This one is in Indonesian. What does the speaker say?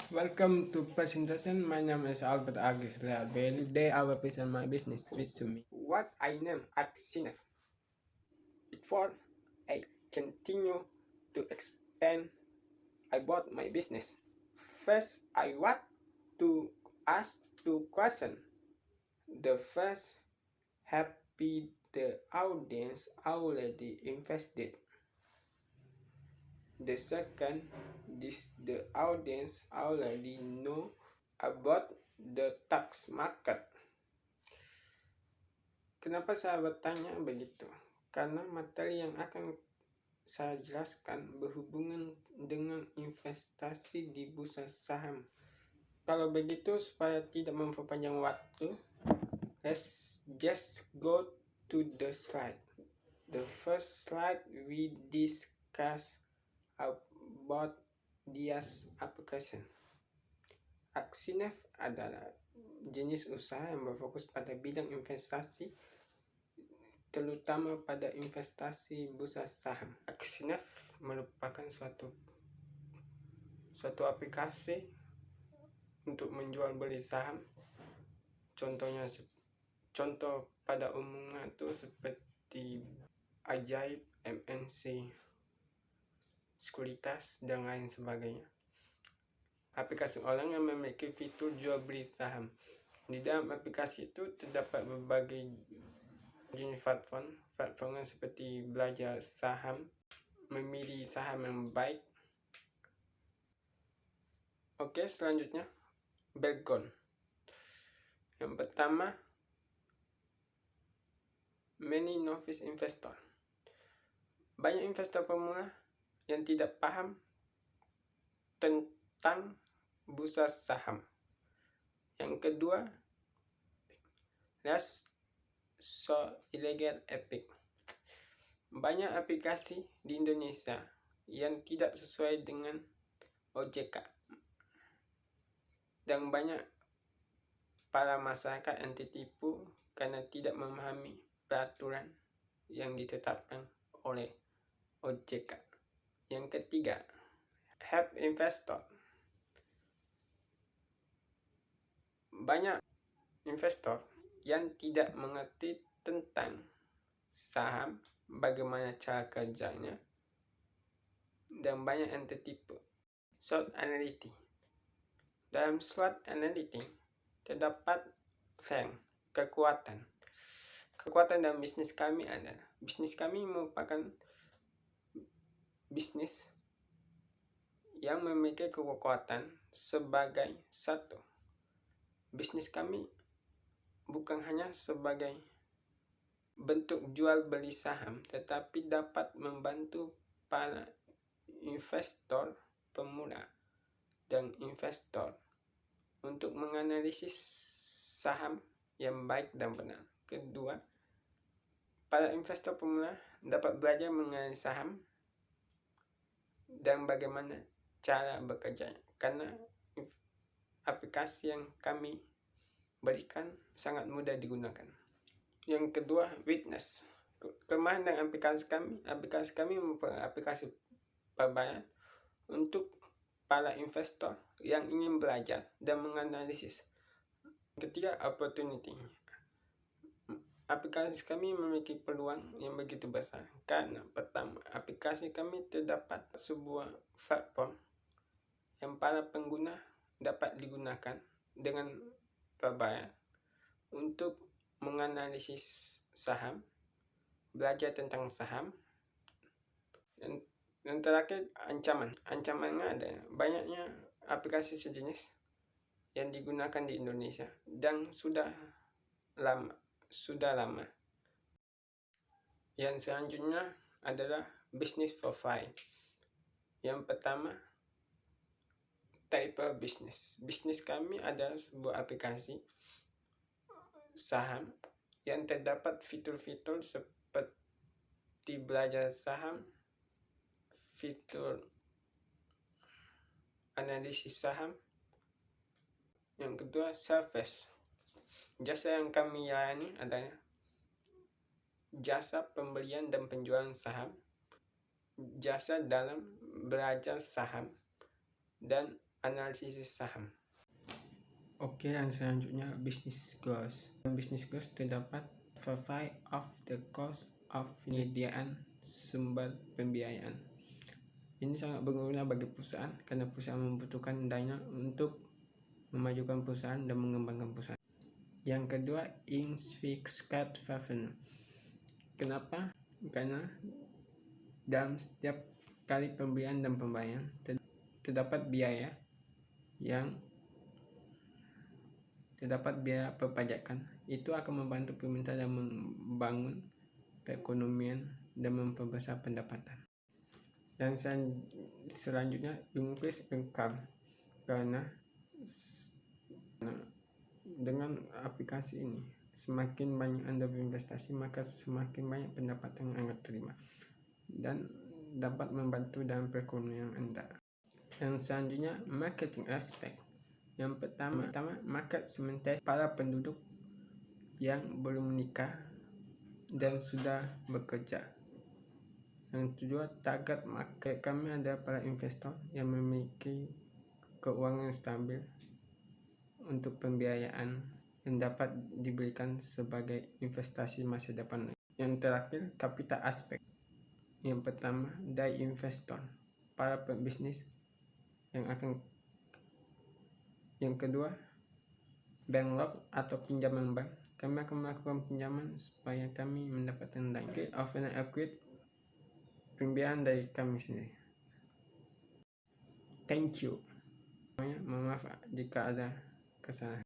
Welcome to presentation. My name is Albert Agis Bailey. Today I will present my business switch to me. What I name at CNF. Before I continue to expand about my business, first I want to ask two questions. The first, happy the audience already invested. The second, this the audience already know about the tax market. Kenapa saya bertanya begitu? Karena materi yang akan saya jelaskan berhubungan dengan investasi di bursa saham. Kalau begitu, supaya tidak memperpanjang waktu, let's just go to the slide. The first slide we discuss about Dias application. Aksinef adalah jenis usaha yang berfokus pada bidang investasi, terutama pada investasi bursa saham. Aksinef merupakan suatu aplikasi untuk menjual beli saham. Contoh pada umumnya itu seperti Ajaib, MNC, Sekuritas, dan lain sebagainya. Aplikasi orang yang memiliki fitur jual beli saham. Di dalam aplikasi itu terdapat berbagai jenis platform seperti belajar saham, memilih saham yang baik. Oke, selanjutnya background. Yang pertama, many novice investor. Banyak investor pemula yang tidak paham tentang bursa saham. Yang kedua, less so illegal epic. Banyak aplikasi di Indonesia yang tidak sesuai dengan OJK, dan banyak para masyarakat yang tertipu karena tidak memahami peraturan yang ditetapkan oleh OJK. Yang ketiga, help investor. Banyak investor yang tidak mengerti tentang saham, bagaimana cara kerjanya, dan banyak yang tertipu. SWOT analysis. Dalam SWOT analysis terdapat strength, kekuatan. Kekuatan dalam bisnis kami adalah, bisnis kami merupakan bisnis yang memiliki kekuatan sebagai satu. Bisnis kami bukan hanya sebagai bentuk jual beli saham, tetapi dapat membantu para investor pemula dan investor untuk menganalisis saham yang baik dan benar. Kedua, para investor pemula dapat belajar mengenai saham dan bagaimana cara bekerja, karena aplikasi yang kami berikan sangat mudah digunakan. Yang kedua, weakness. Kelemahan dan aplikasi kami merupakan aplikasi berbayar untuk para investor yang ingin belajar dan menganalisis. Ketiga, opportunity. Aplikasi kami memiliki peluang yang begitu besar karena pertama, aplikasi kami terdapat sebuah platform yang para pengguna dapat digunakan dengan berbayar untuk menganalisis saham, belajar tentang saham. Dan terakhir, ancamannya ada banyaknya aplikasi sejenis yang digunakan di Indonesia dan sudah lama. Yang selanjutnya adalah business profile. Yang pertama, type business. Bisnis kami adalah sebuah aplikasi saham yang terdapat fitur-fitur seperti belajar saham, fitur analisis saham. Yang kedua, service. Jasa yang kami layani adalah jasa pembelian dan penjualan saham, jasa dalam belajar saham, dan analisis saham. Oke, yang selanjutnya business goals. Business goals terdapat survey of the cost of penyediaan sumber pembiayaan. Ini sangat berguna bagi perusahaan karena perusahaan membutuhkan dana untuk memajukan perusahaan dan mengembangkan perusahaan. Yang kedua, fixed revenue. Kenapa? Karena dalam setiap kali pembelian dan pembayaran terdapat biaya perpajakan. Itu akan membantu pemerintah dalam membangun perekonomian dan memperbesar pendapatan. Dan selanjutnya increase income, karena dengan aplikasi ini semakin banyak Anda berinvestasi, maka semakin banyak pendapatan yang Anda terima dan dapat membantu dalam perekonomian Anda. Yang selanjutnya marketing aspect. Yang pertama market sementara para penduduk yang belum menikah dan sudah bekerja. Yang kedua, target market kami adalah para investor yang memiliki keuangan stabil untuk pembiayaan yang dapat diberikan sebagai investasi masa depan. Yang terakhir, capital aspect. Yang pertama, dari investor, para pebisnis yang kedua, bank loan atau pinjaman bank. Kami akan melakukan pinjaman supaya kami mendapatkan dana. Overnight equity, pembiayaan dari kami sendiri. Thank you. Mohon maaf jika ada kesalahan.